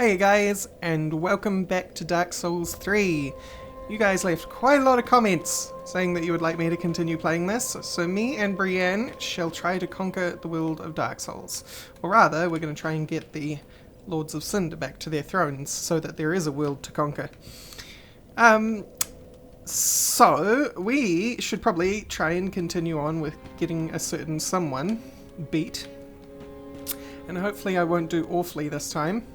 Hey guys, and welcome back to Dark Souls 3. You guys left quite a lot of comments saying that you would like me to continue playing this, so me and Brianne shall try to conquer the world of Dark Souls. Or rather, we're going to try and get the Lords of Cinder back to their thrones so that there is a world to conquer. So we should probably try and continue on with getting a certain someone beat. And hopefully I won't do awfully this time.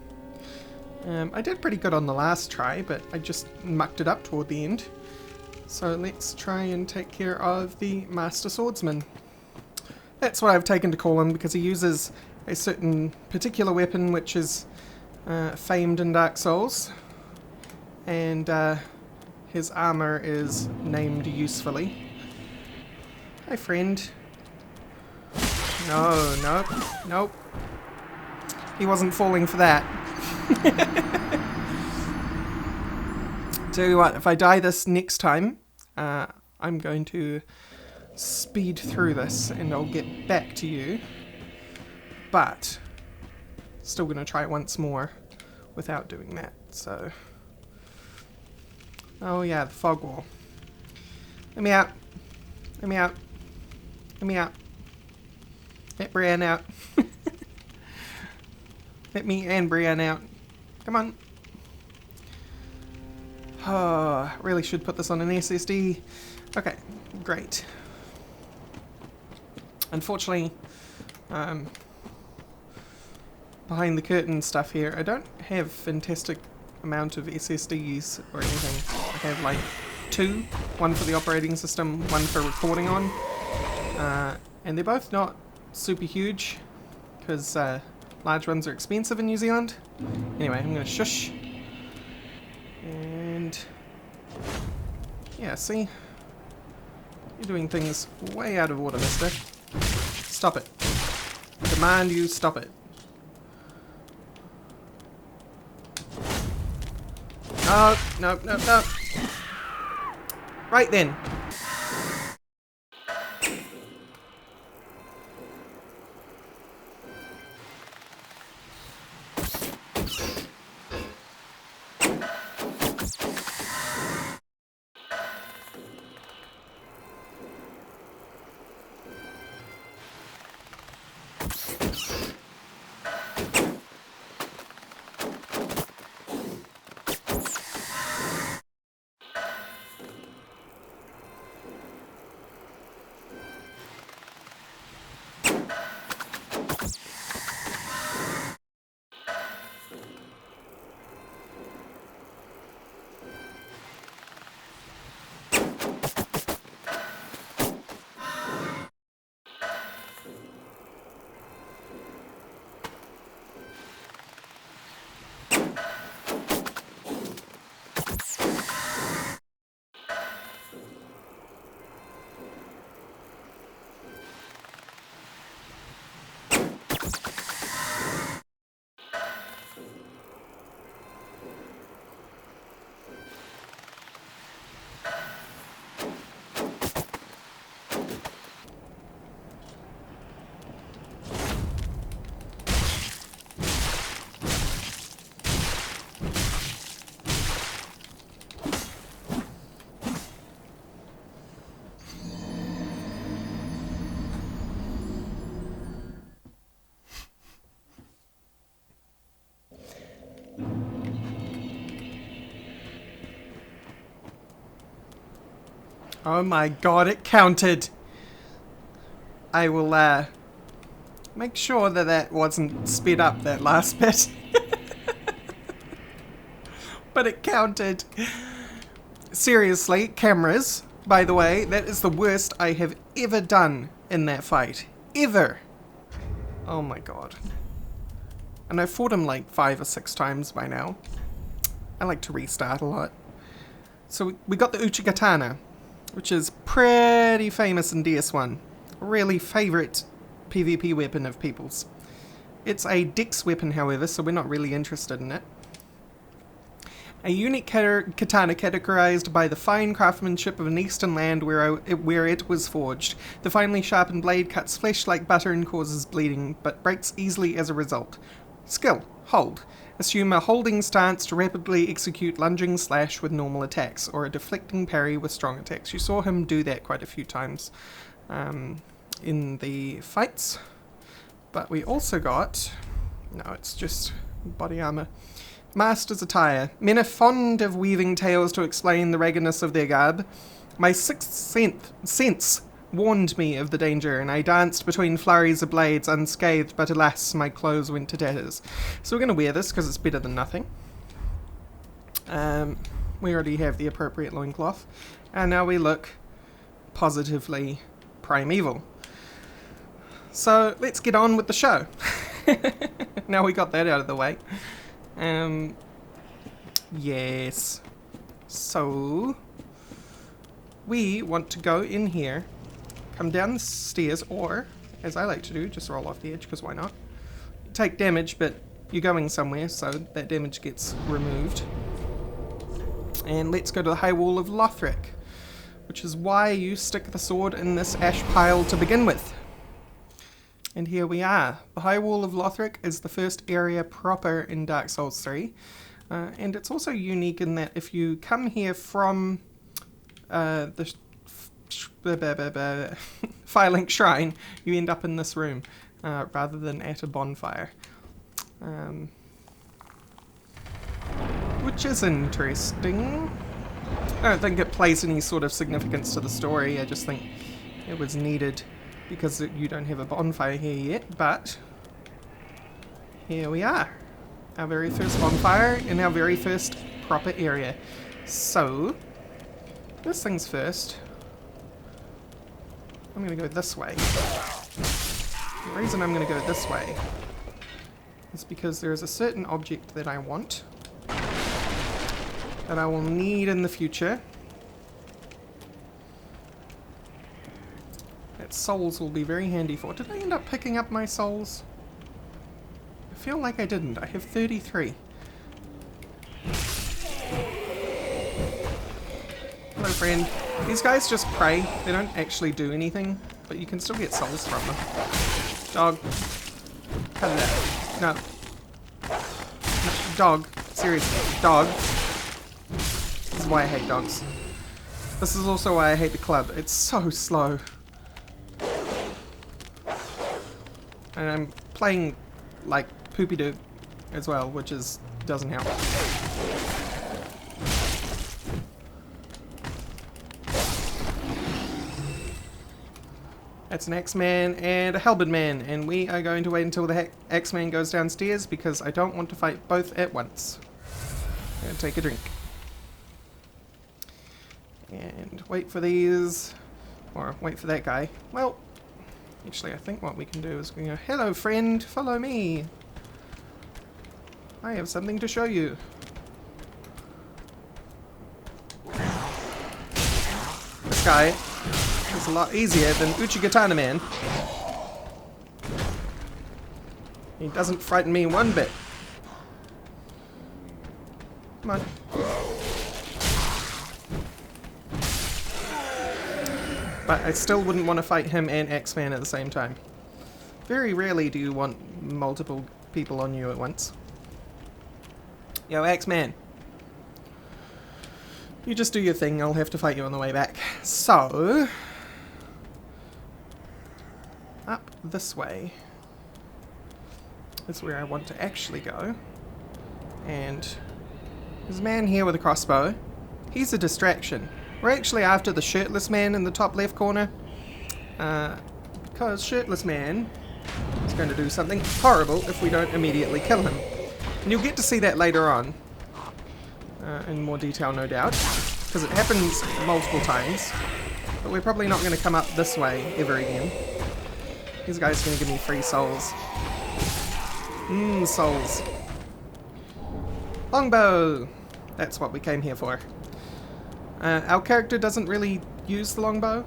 I did pretty good on the last try, but I just mucked it up toward the end. So let's try and take care of the Master Swordsman. That's what I've taken to call him, because he uses a certain particular weapon which is famed in Dark Souls. And his armor is named usefully. Hi, friend. Nope. He wasn't falling for that. Tell you what, if I die this next time, I'm going to speed through this and I'll get back to you. But, still going to try it once more without doing that, so... Oh yeah, the fog wall. Let me out. Let me out. Let me out. Let Brianne out. Let me and Brianne out. Come on. Oh, really should put this on an SSD. Okay, great. Unfortunately, behind the curtain stuff here, I don't have fantastic amount of SSDs or anything. I have like two. One for the operating system, one for recording on. And they're both not super huge, because large ones are expensive in New Zealand. Anyway, I'm going to shush. And yeah, see? You're doing things way out of order, mister. Stop it. I demand you stop it. No. Right then. Oh my god, it counted! I will, make sure that that wasn't sped up, that last bit. But it counted. Seriously, cameras, by the way, that is the worst I have ever done in that fight. Ever! Oh my god. And I've fought him like 5 or 6 times by now. I like to restart a lot. So we got the Uchigatana, which is pretty famous in DS1. A really favourite PvP weapon of people's. It's a dex weapon, however, so we're not really interested in it. A unique katana categorized by the fine craftsmanship of an eastern land where it was forged. The finely sharpened blade cuts flesh like butter and causes bleeding, but breaks easily as a result. Skill. Hold. Assume a holding stance to rapidly execute lunging slash with normal attacks, or a deflecting parry with strong attacks. You saw him do that quite a few times in the fights. But we also got... no, it's just body armor. Master's attire. Men are fond of weaving tales to explain the raggedness of their garb. My sixth sense warned me of the danger, and I danced between flurries of blades unscathed, but alas, my clothes went to tatters. So we're going to wear this because it's better than nothing. We already have the appropriate loincloth, and now we look positively primeval. So let's get on with the show. Now we got that out of the way. Yes. So we want to go in here, come down the stairs, or, as I like to do, just roll off the edge, because why not? You take damage, but you're going somewhere, so that damage gets removed. And let's go to the High Wall of Lothric, which is why you stick the sword in this ash pile to begin with. And here we are. The High Wall of Lothric is the first area proper in Dark Souls 3. And it's also unique in that if you come here from the Firelink Shrine, you end up in this room rather than at a bonfire. Which is interesting. I don't think it plays any sort of significance to the story. I just think it was needed because you don't have a bonfire here yet, but here we are. Our very first bonfire in our very first proper area. So, first things first, I'm going to go this way. The reason I'm going to go this way is because there is a certain object that I want, that I will need in the future. That souls will be very handy for. Did I end up picking up my souls? I feel like I didn't. I have 33. Hello, friend. These guys just pray. They don't actually do anything, but you can still get souls from them. Dog. Cut it out. No. Dog. Seriously. Dog. This is why I hate dogs. This is also why I hate the club. It's so slow. And I'm playing like poopy-doo as well, which doesn't help. That's an Axeman and a Halberd Man, and we are going to wait until the Axeman goes downstairs because I don't want to fight both at once. I'm going to take a drink. And wait for these, or wait for that guy. Well, actually, I think what we can do is we go, hello friend, follow me. I have something to show you. This guy is a lot easier than Uchigatana Man. He doesn't frighten me one bit. Come on. But I still wouldn't want to fight him and Axeman at the same time. Very rarely do you want multiple people on you at once. Yo, Axeman. You just do your thing, I'll have to fight you on the way back. So, up this way is where I want to actually go. And there's a man here with a crossbow. He's a distraction. We're actually after the shirtless man in the top left corner. Because shirtless man is going to do something horrible if we don't immediately kill him. And you'll get to see that later on. In more detail, no doubt. Because it happens multiple times. But we're probably not going to come up this way ever again. These guys are going to give me free souls. Souls. Longbow! That's what we came here for. Our character doesn't really use the longbow.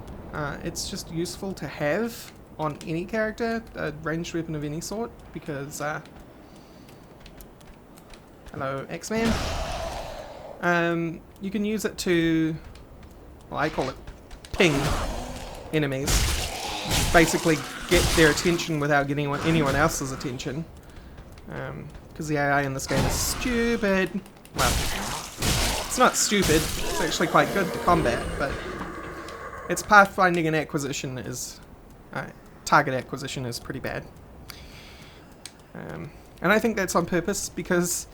It's just useful to have on any character, a ranged weapon of any sort, because, hello, X-Man. You can use it to, well, I call it ping enemies. Basically get their attention without getting anyone else's attention. Because because the AI in this game is stupid. Well, it's not stupid, it's actually quite good to combat, but its pathfinding and acquisition is... target acquisition is pretty bad. And I think that's on purpose, because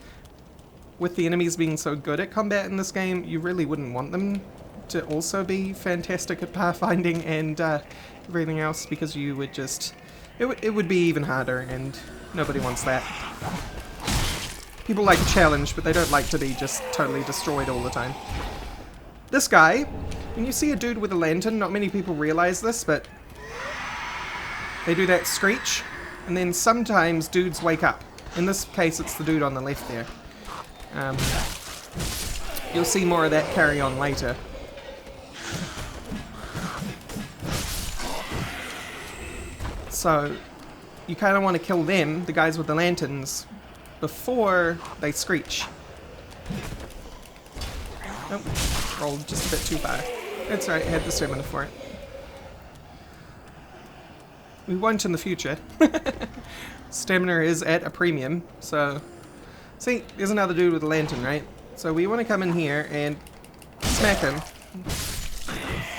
with the enemies being so good at combat in this game, you really wouldn't want them to also be fantastic at pathfinding and everything else, because you would just... It would be even harder, and nobody wants that. People like a challenge, but they don't like to be just totally destroyed all the time. This guy, when you see a dude with a lantern, not many people realize this, but they do that screech, and then sometimes dudes wake up. In this case, it's the dude on the left there. You'll see more of that carry on later. So, you kind of want to kill them, the guys with the lanterns, before they screech. Nope, rolled just a bit too far. That's right, I had the stamina for it. We won't in the future. Stamina is at a premium, so... See, there's another dude with a lantern, right? So we want to come in here and smack him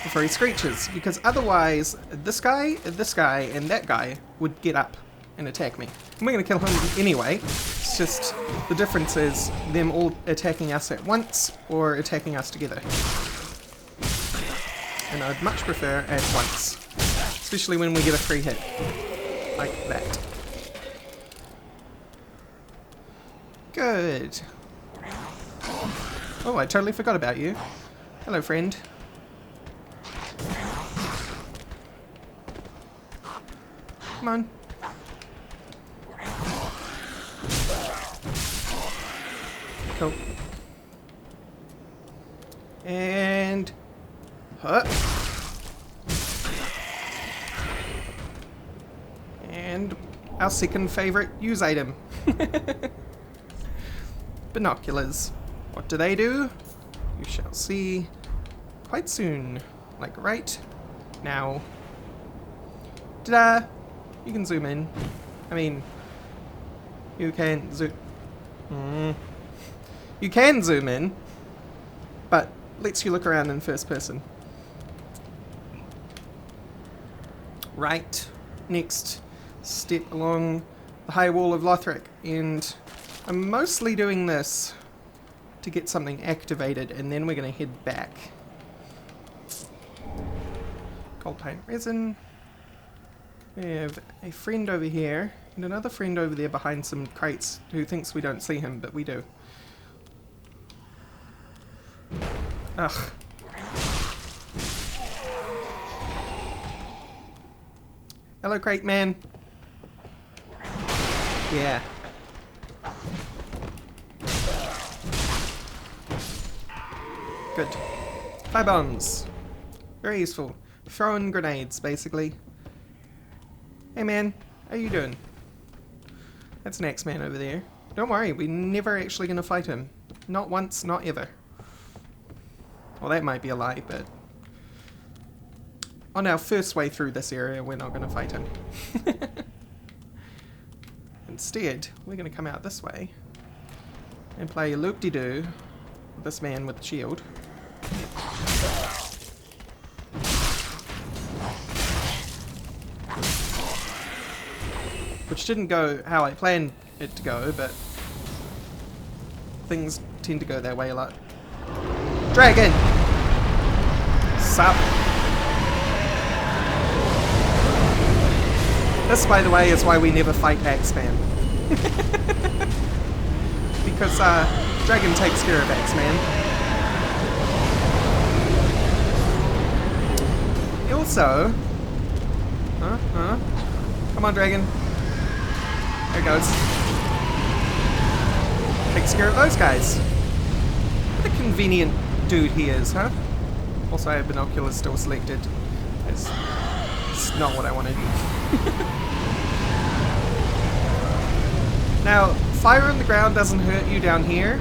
before he screeches, because otherwise this guy, and that guy would get up and attack me. And we're going to kill him anyway. It's just the difference is them all attacking us at once or attacking us together. And I'd much prefer at once. Especially when we get a free hit. Like that. Good. Oh, I totally forgot about you. Hello, friend. Come on. Cool. And... And our second favorite use item. Binoculars. What do? You shall see quite soon. Like right now. Ta-da! You can zoom in. I mean, you can zoom... You can zoom in, but lets you look around in first person. Right. Next, step along the high wall of Lothric, and I'm mostly doing this to get something activated, and then we're going to head back. Gold paint resin. We have a friend over here, and another friend over there behind some crates who thinks we don't see him, but we do. Ugh. Hello, crate man. Yeah. Good. Fire bombs. Very useful. Throwing grenades, basically. Hey man, how you doing? That's an X-Man over there. Don't worry, we're never actually going to fight him. Not once, not ever. Well, that might be a lie, but... on our first way through this area, we're not going to fight him. Instead, we're going to come out this way and play loop-de-doo with this man with the shield. Which didn't go how I planned it to go, but things tend to go their way a lot. Dragon! Sup? This, by the way, is why we never fight Axeman. Because Dragon takes care of Axeman. He also... Come on, Dragon. There it goes. Takes care of those guys. What a convenient dude he is, huh? Also, I have binoculars still selected. It's not what I wanted. Now, fire on the ground doesn't hurt you down here,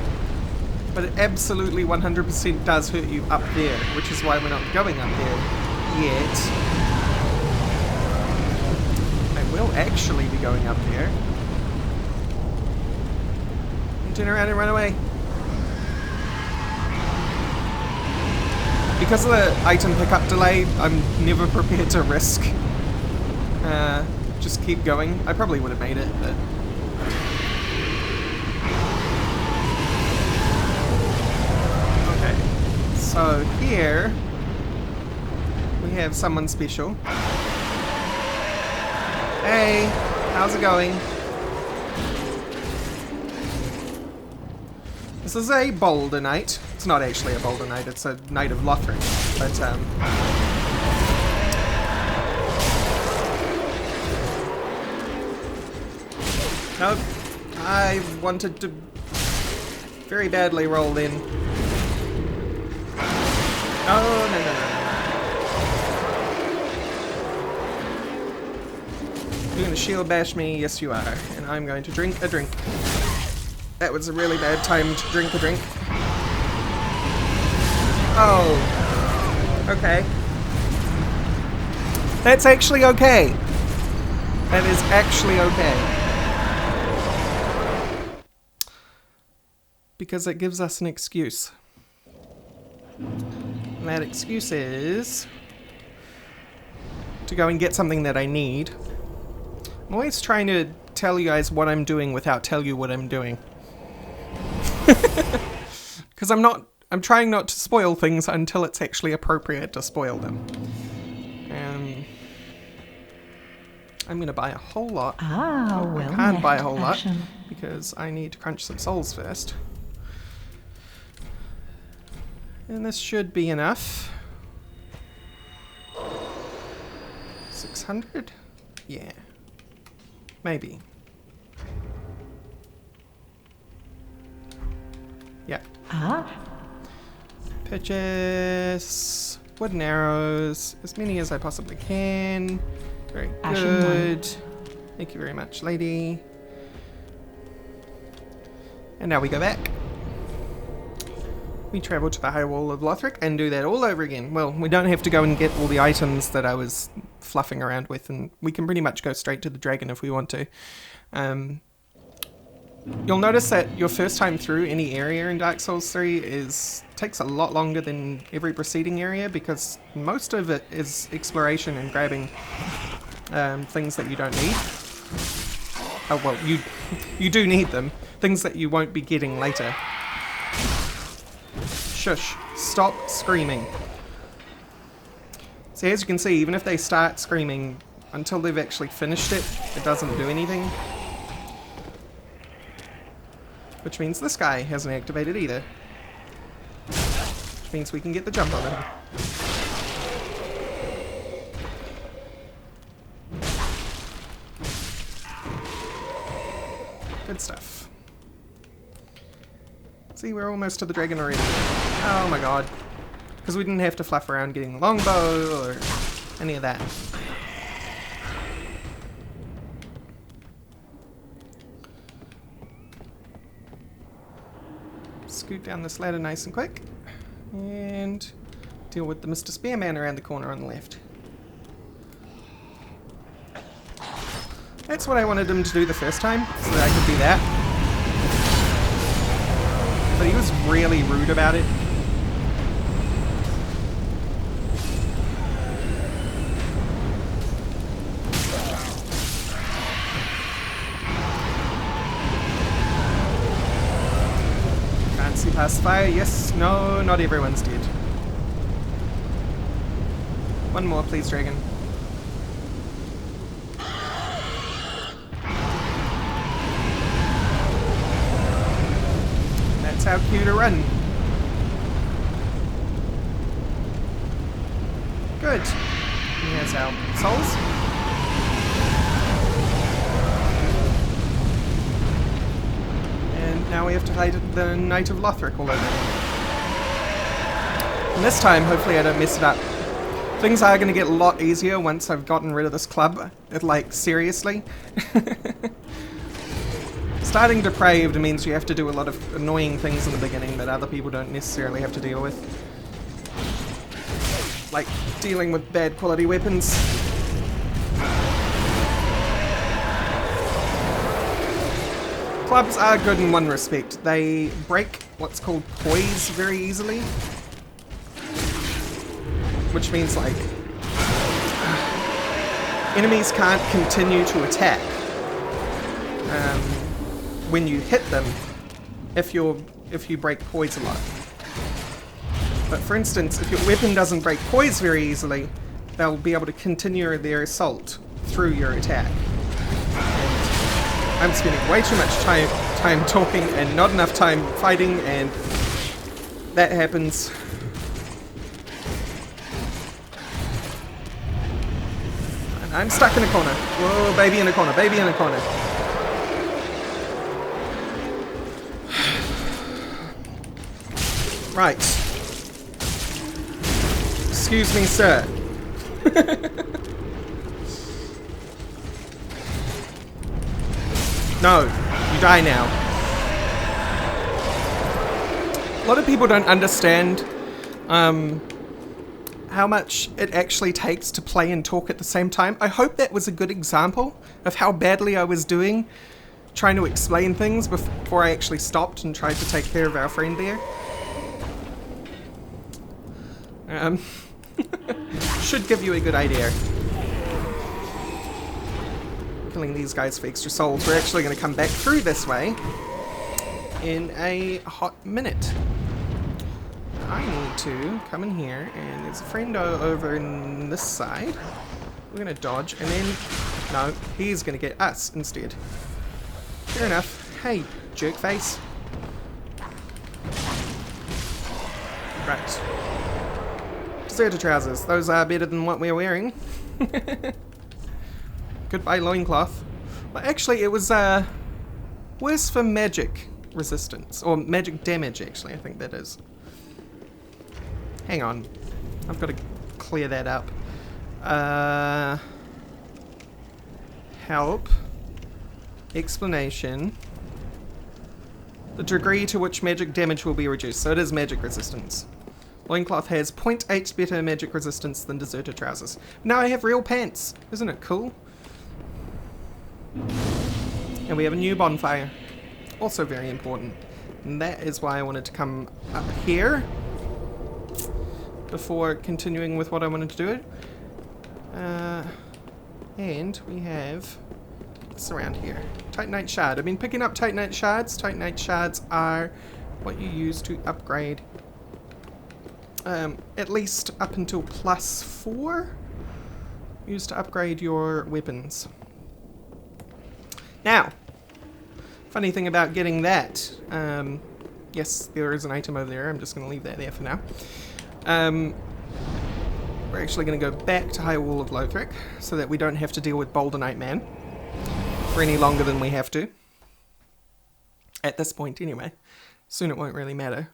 but it absolutely 100% does hurt you up there, which is why we're not going up there yet. I will actually be going up there. Turn around and run away. Because of the item pickup delay, I'm never prepared to risk. Just keep going. I probably would have made it, but... Okay. So here... we have someone special. Hey! How's it going? This is a boulder knight. It's not actually a boulder knight, it's a knight of Lothric. But, nope. I wanted to very badly roll in. Oh, no, no, no, no. You're going to shield bash me? Yes, you are. And I'm going to drink a drink. That was a really bad time to drink a drink. Oh. Okay. That's actually okay. That is actually okay. Because it gives us an excuse. And that excuse is to go and get something that I need. I'm always trying to tell you guys what I'm doing without tell you what I'm doing. Because I'm trying not to spoil things until it's actually appropriate to spoil them. I'm gonna buy a whole lot. Ah, I well, can't buy a whole lot action. because I need to crunch some souls first. And this should be enough. 600? Yeah. Maybe. Yeah. Ah, Purchase wooden arrows, as many as I possibly can. Very Ashen good. Thank you very much, lady. And now we go back. We travel to the High Wall of Lothric and do that all over again. Well, we don't have to go and get all the items that I was fluffing around with, and we can pretty much go straight to the dragon if we want to. You'll notice that your first time through any area in Dark Souls 3 takes a lot longer than every preceding area, because most of it is exploration and grabbing things that you don't need. Oh well, you do need them. Things that you won't be getting later. Shush. Stop screaming. See, as you can see, even if they start screaming, until they've actually finished it, it doesn't do anything. Which means this guy hasn't activated either. Which means we can get the jump on him. Good stuff. See, we're almost to the dragon already. Oh my god. Because we didn't have to fluff around getting the longbow or any of that. Scoot down this ladder nice and quick. And deal with the Mr. Spearman around the corner on the left. That's what I wanted him to do the first time, so that I could do that. But he was really rude about it. Can't see past fire. Yes, no, not everyone's dead. One more, please, dragon. That's how cute to run. Good. Here's our souls. And now we have to fight the Knight of Lothric all over again. And this time, hopefully I don't mess it up. Things are going to get a lot easier once I've gotten rid of this club. Like, seriously. Starting depraved means you have to do a lot of annoying things in the beginning that other people don't necessarily have to deal with. Like dealing with bad quality weapons. Clubs are good in one respect. They break what's called poise very easily. Which means, like, enemies can't continue to attack when you hit them if you break poise a lot. But for instance, if your weapon doesn't break poise very easily, they'll be able to continue their assault through your attack. I'm spending way too much time talking and not enough time fighting, and that happens. And I'm stuck in a corner. Whoa, baby in a corner, baby in a corner. Right. Excuse me, sir. No, you die now. A lot of people don't understand how much it actually takes to play and talk at the same time. I hope that was a good example of how badly I was doing trying to explain things before I actually stopped and tried to take care of our friend there. Should give you a good idea. Killing these guys for extra souls. We're actually going to come back through this way in a hot minute. I need to come in here, and there's a friendo over in this side. We're going to dodge, and then... No, he's going to get us instead. Fair enough. Hey, jerk face. Right. Deserter trousers. Those are better than what we're wearing. Goodbye loincloth. Well, actually, it was worse for magic resistance. Or magic damage, actually, I think that is. Hang on. I've got to clear that up. Help. Explanation. The degree to which magic damage will be reduced. So it is magic resistance. Loincloth has 0.8 better magic resistance than deserter trousers. Now I have real pants. Isn't it cool? And we have a new bonfire. Also very important. And that is why I wanted to come up here before continuing with what I wanted to do. And we have this around here. Titanite shard. I've been picking up Titanite shards. Titanite shards are what you use to upgrade at least up until +4. Used to upgrade your weapons. Now, funny thing about getting that, yes, there is an item over there. I'm just going to leave that there for now. We're actually going to go back to High Wall of Lothric so that we don't have to deal with Boulder Knight Man for any longer than we have to. At this point, anyway. Soon it won't really matter.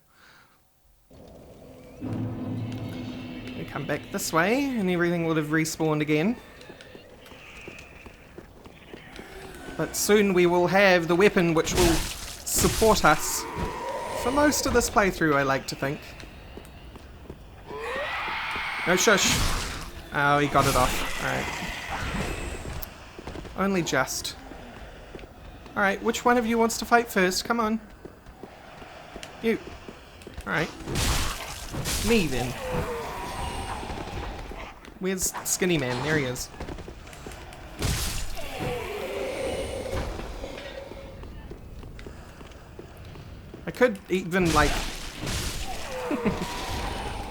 We come back this way, and everything would have respawned again. But soon we will have the weapon which will support us for most of this playthrough, I like to think. No shush. Oh, he got it off. Alright. Only just. Alright, which one of you wants to fight first? Come on. You. Alright. Me, then. Where's Skinny Man? There he is. I could even, like...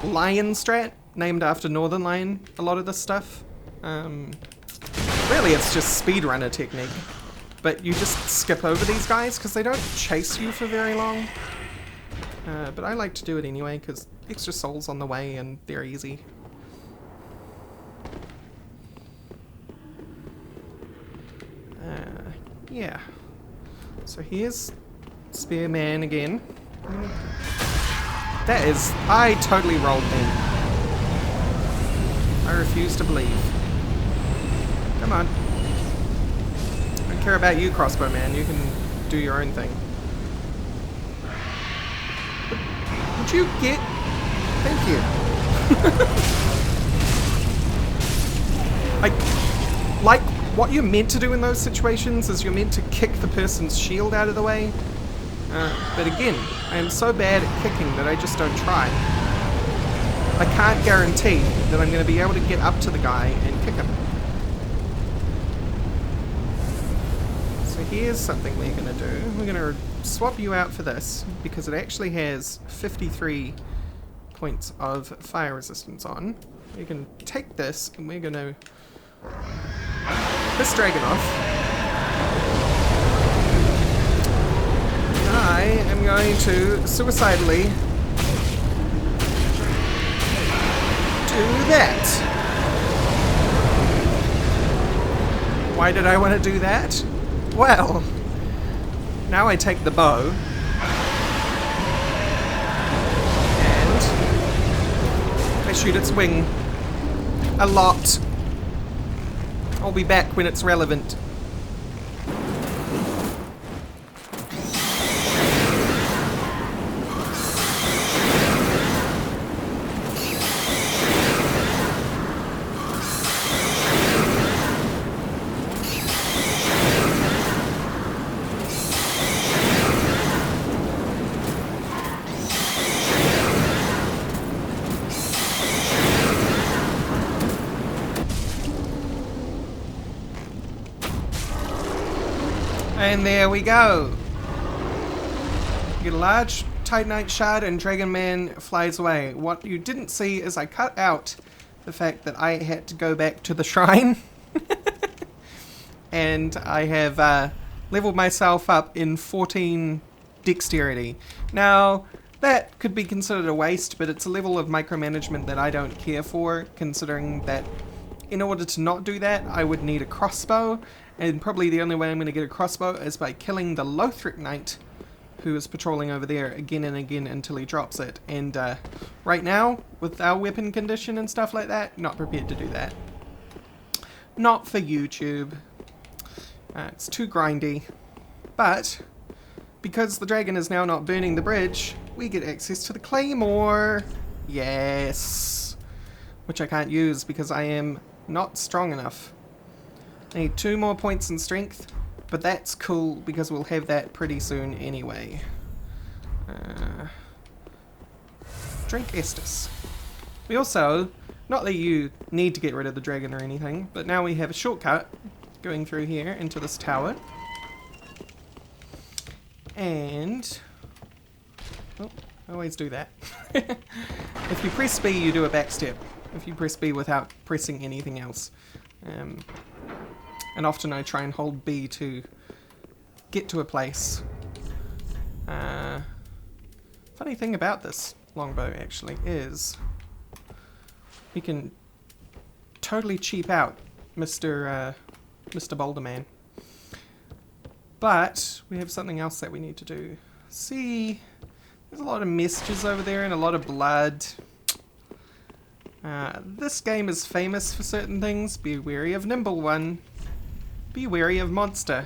Lion strat, named after Northern Lion, a lot of this stuff. Really, it's just speedrunner technique. But you just skip over these guys, because they don't chase you for very long. But I like to do it anyway, because extra souls on the way, and they're easy. Yeah. So here's Spearman again. That is... I totally rolled them. I refuse to believe. Come on. I don't care about you, Crossbow Man. You can do your own thing. Would you get... Thank you. what you're meant to do in those situations is you're meant to kick the person's shield out of the way. But again, I am so bad at kicking that I just don't try. I can't guarantee that I'm going to be able to get up to the guy and kick him. So here's something we're going to do. We're going to swap you out for this, because it actually has 53 points of fire resistance on. We can take this and we're going to piss dragon off. I am going to suicidally do that. Why did I want to do that? Well, now I take the bow and I shoot its wing a lot. I'll be back when it's relevant. And there we go. You get a large Titanite shard and Dragon Man flies away. What you didn't see is I cut out the fact that I had to go back to the shrine. And I have leveled myself up in 14 dexterity. Now, that could be considered a waste, but it's a level of micromanagement that I don't care for, considering that in order to not do that, I would need a crossbow. And probably the only way I'm going to get a crossbow is by killing the Lothric Knight who is patrolling over there again and again until he drops it. And right now, with our weapon condition and stuff like that, not prepared to do that. Not for YouTube. It's too grindy. But because the dragon is now not burning the bridge, we get access to the claymore. Yes. Which I can't use because I am not strong enough. I need 2 more points in strength, but that's cool because we'll have that pretty soon anyway. Drink Estus. We also, not that you need to get rid of the dragon or anything, but now we have a shortcut going through here into this tower. And, oh, I always do that. If you press B, you do a backstep. If you press B without pressing anything else. And often I try and hold B to get to a place. Funny thing about this longbow actually is we can totally cheap out Mr. Boulder Man. But we have something else that we need to do. See, there's a lot of messages over there and a lot of blood. This game is famous for certain things. Be wary of Nimble One. Be wary of Monster.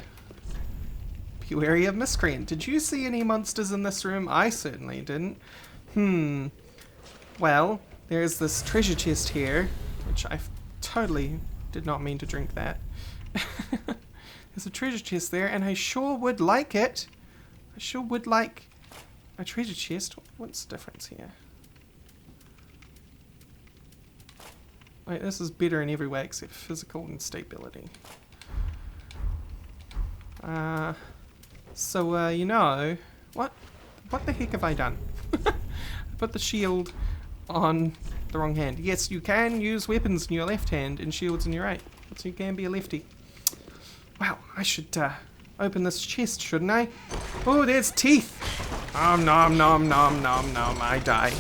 Be wary of Miscreant. Did you see any monsters in this room? I certainly didn't. Well, there's this treasure chest here, which I totally did not mean to drink that. There's a treasure chest there, and I sure would like it. I sure would like a treasure chest. What's the difference here? Wait, this is better in every way except physical and stability. You know, what the heck have I done? I put the shield on the wrong hand. Yes, you can use weapons in your left hand and shields in your right, so you can be a lefty. Wow, I should open this chest, shouldn't I? Oh, there's teeth! Nom nom nom nom nom nom, I die.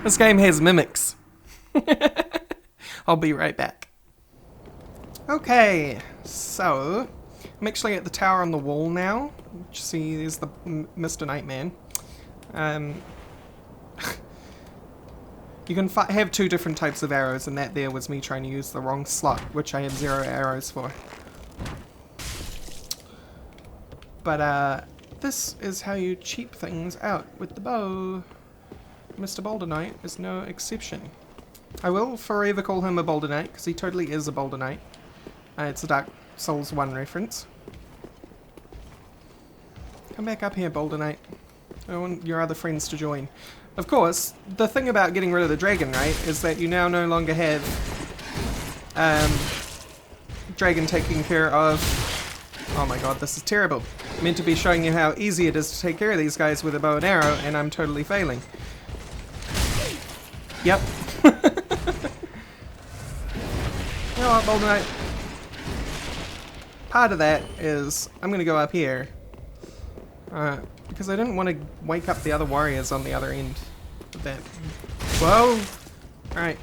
This game has mimics. I'll be right back. Okay, so I'm actually at the tower on the wall now. See, there's the Mr. Nightman. You can have 2 different types of arrows, and that there was me trying to use the wrong slot, which I had 0 arrows for. But this is how you cheap things out with the bow. Mr. Boulder Knight is no exception. I will forever call him a Boulder Knight, because he totally is a Boulder Knight. It's a Dark Souls 1 reference. Come back up here, Boulder Knight. I want your other friends to join. Of course, the thing about getting rid of the dragon, right, is that you now no longer have dragon taking care of... Oh my god, this is terrible. I'm meant to be showing you how easy it is to take care of these guys with a bow and arrow, and I'm totally failing. Yep. You know what, Boulder Knight? Part of that is I'm going to go up here. Because I didn't want to wake up the other warriors on the other end of that. Whoa! Alright.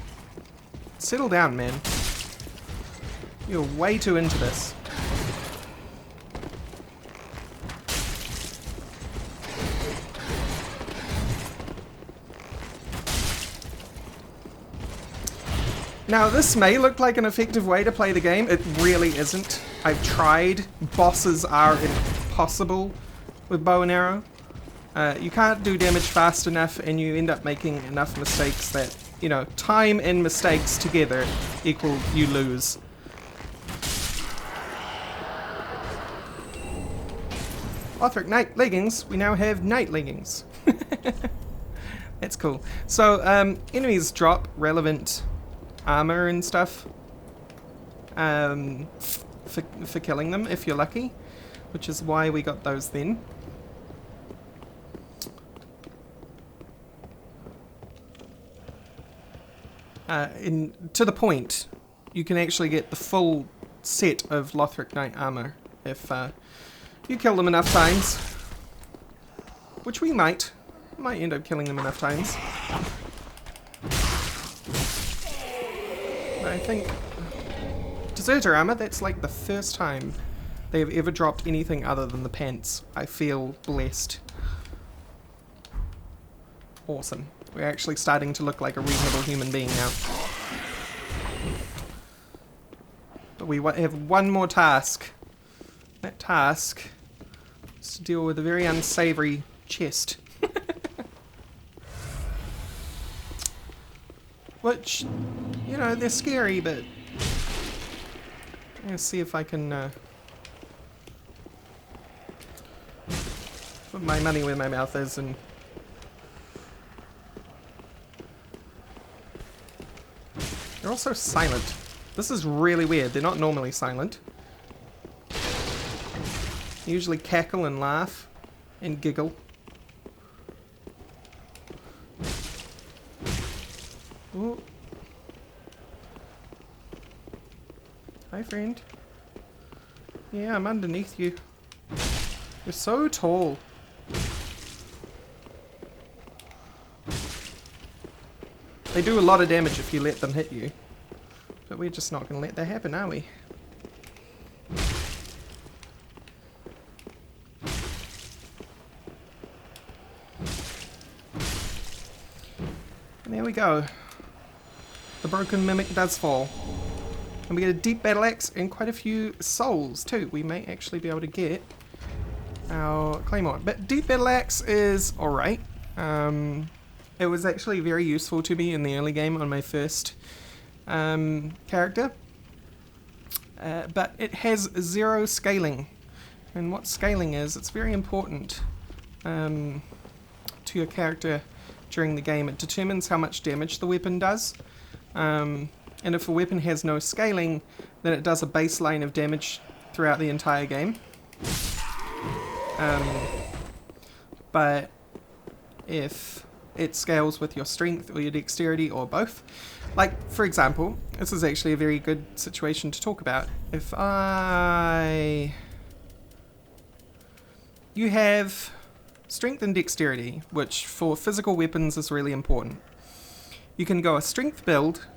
Settle down, man. You're way too into this. Now, this may look like an effective way to play the game. It really isn't. I've tried. Bosses are impossible with bow and arrow. You can't do damage fast enough, and you end up making enough mistakes that, you know, time and mistakes together equal you lose. Lothric Knight leggings. We now have Knight leggings. That's cool. So, enemies drop relevant armor and stuff for killing them if you're lucky, which is why we got those then. To the point, you can actually get the full set of Lothric Knight armor if you kill them enough times, which we might end up killing them enough times. I think Deserter armor, that's like the first time they've ever dropped anything other than the pants. I feel blessed. Awesome. We're actually starting to look like a reasonable human being now. But we have one more task. That task is to deal with a very unsavory chest. Which, you know, they're scary, but I'm gonna see if I can put my money where my mouth is and they're also silent. This is really weird. They're not normally silent. They usually cackle and laugh and giggle. Ooh. Hi, friend. Yeah, I'm underneath you. You're so tall. They do a lot of damage if you let them hit you. But we're just not going to let that happen, are we? And there we go. The broken mimic does fall. And we get a deep battle axe and quite a few souls too. We may actually be able to get our claymore. But deep battle axe is alright. It was actually very useful to me in the early game on my first character. But it has 0 scaling. And what scaling is, it's very important to your character during the game. It determines how much damage the weapon does. And if a weapon has no scaling, then it does a baseline of damage throughout the entire game. But if it scales with your strength or your dexterity or both, like for example, this is actually a very good situation to talk about. If you have strength and dexterity, which for physical weapons is really important. You can go a strength build,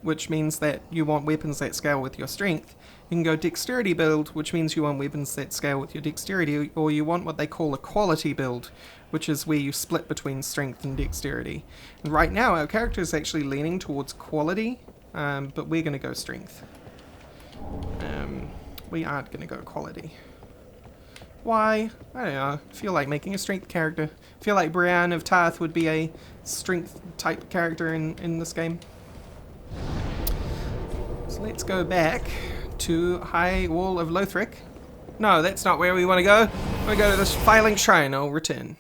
which means that you want weapons that scale with your strength. You can go dexterity build, which means you want weapons that scale with your dexterity, or you want what they call a quality build, which is where you split between strength and dexterity. And right now our character is actually leaning towards quality, but we're going to go strength. We aren't going to go quality. Why? I don't know. I feel like making a strength character. I feel like Brianne of Tarth would be a strength type character in this game. So let's go back to High Wall of Lothric. No, that's not where we want to go. We go to this Firelink Shrine. I'll return.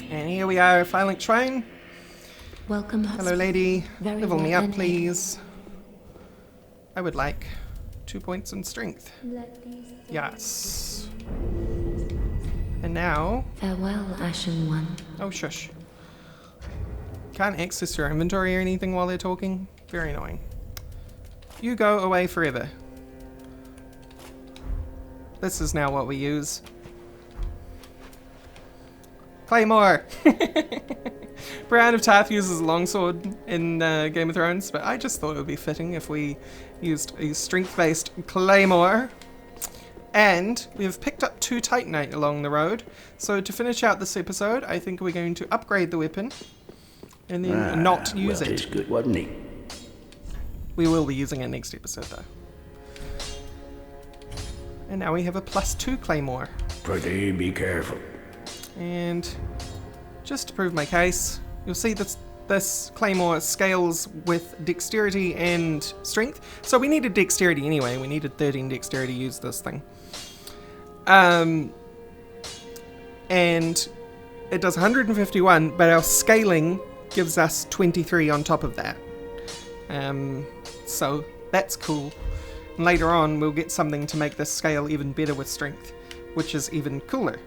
And here we are, Firelink Shrine. Welcome. Hello, lady. Very Level me well up, then. please. I would like 2 points in strength. Yes. And now... Farewell, Ashen One. Oh, shush. Can't access your inventory or anything while they're talking. Very annoying. You go away forever. This is now what we use. Claymore! Brianne of Tarth uses a longsword in Game of Thrones, but I just thought it would be fitting if we used a strength-based claymore. And we've picked up 2 Titanite along the road. So to finish out this episode, I think we're going to upgrade the weapon and then not use it. Good, wasn't he? We will be using it next episode though. And now we have a +2 claymore. Pretty be careful. And just to prove my case, you'll see this claymore scales with dexterity and strength. So we needed dexterity anyway. We needed 13 dexterity to use this thing. And it does 151, but our scaling gives us 23 on top of that. So that's cool. And later on, we'll get something to make this scale even better with strength, which is even cooler.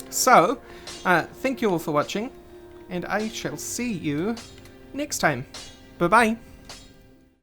So, thank you all for watching, and I shall see you next time. Bye-bye.